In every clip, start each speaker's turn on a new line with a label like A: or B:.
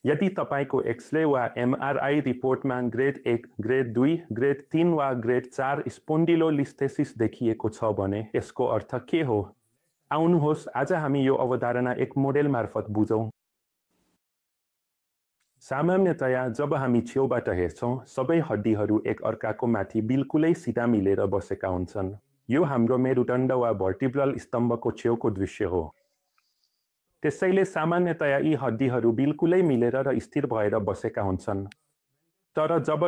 A: यदि तपाईको एक्सरे वा एमआरआई रिपोर्टमा ग्रेड 1, ग्रेड 2, ग्रेड 3 वा ग्रेड 4 स्पोन्डिलोलिस्थेसिस देखिएको छ भने यसको अर्थ के हो? आउनुहोस् आज हामी यो अवधारणा एक मोडेल मार्फत बुझौं। सामान्यतया जब हामी छेउबाट हेर्छौं, सबै हड्डीहरू एक अर्काको माथि बिल्कुलै सिधा मिलेर बसेका हुन्छन्। यो हाम्रो मेरुदण्ड वा भर्टिब्रल स्तम्भको छेउको दृश्य हो। त्यसैले सामान्यतया यी हड्डीहरू बिल्कुलै मिलेर र स्थिर भएर बसेका हुन्छन्। तर जब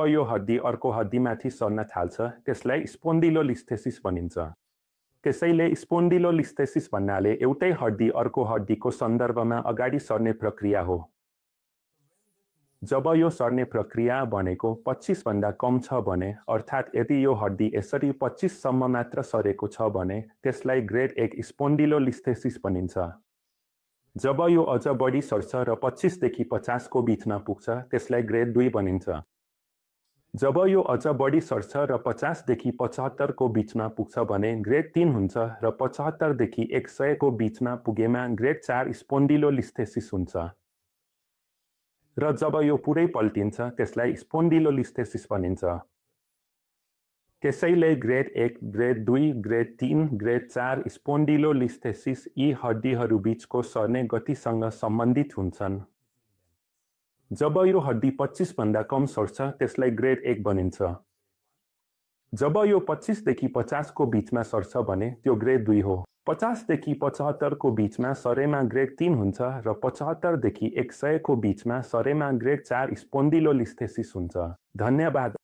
A: यो हड्डी अर्को हड्डीमाथि सर्न थाल्छ, त्यसलाई स्पोन्डिलोलिस्थेसिस भनिन्छ। त्यसैले स्पोन्डिलोलिस्थेसिस भन्नाले एउटै हड्डी अर्को हड्डीको सन्दर्भमा अगाडि सर्ने प्रक्रिया हो। जब यो सर्ने प्रक्रिया भनेको 25 भन्दा कम छ भने, अर्थात् यदि यो हड्डी यसरी 25 सम्म मात्र सरेको छ भने त्यसलाई ग्रेड 1 स्पोन्डिलोलिस्थेसिस भनिन्छ। जब यो अझ बढी सर्छ र 25 देखि 50 को बीचमा पुग्छ, त्यसलाई ग्रेड 2 भनिन्छ। जब यो अझ बढी सर्छ र 50 देखि 75 को बीचमा पुग्छ भने ग्रेड 3 हुन्छ र 75 देखि 100 को बीचमा पुगेमा ग्रेड 4 स्पोन्डिलोलिस्थेसिस हुन्छ। र जब यो पुरै पल्टिन्छ, त्यसलाई स्पोन्डिलोलिस्थेसिस भनिन्छ। त्यसैले ग्रेड 1, ग्रेड 2, ग्रेड 3, ग्रेड 4 स्पोन्डिलोलिस्थेसिस यी हड्डीहरू बीचको सर्ने गतिसँग सम्बन्धित हुन्छन्। जब यो हड्डी 25 भन्दा कम सर्छ, त्यसलाई ग्रेड 1 भनिन्छ। जब यो 25 देखि 50 को बीचमा सर्छ भने त्यो ग्रेड 2 हो। 50 देखि 75 को बीचमा सरेमा ग्रेड 3 हुन्छ र 75 देखि 100 को बीचमा सरेमा ग्रेड 4 स्पोन्डिलोलिस्थेसिस हुन्छ। धन्यवाद।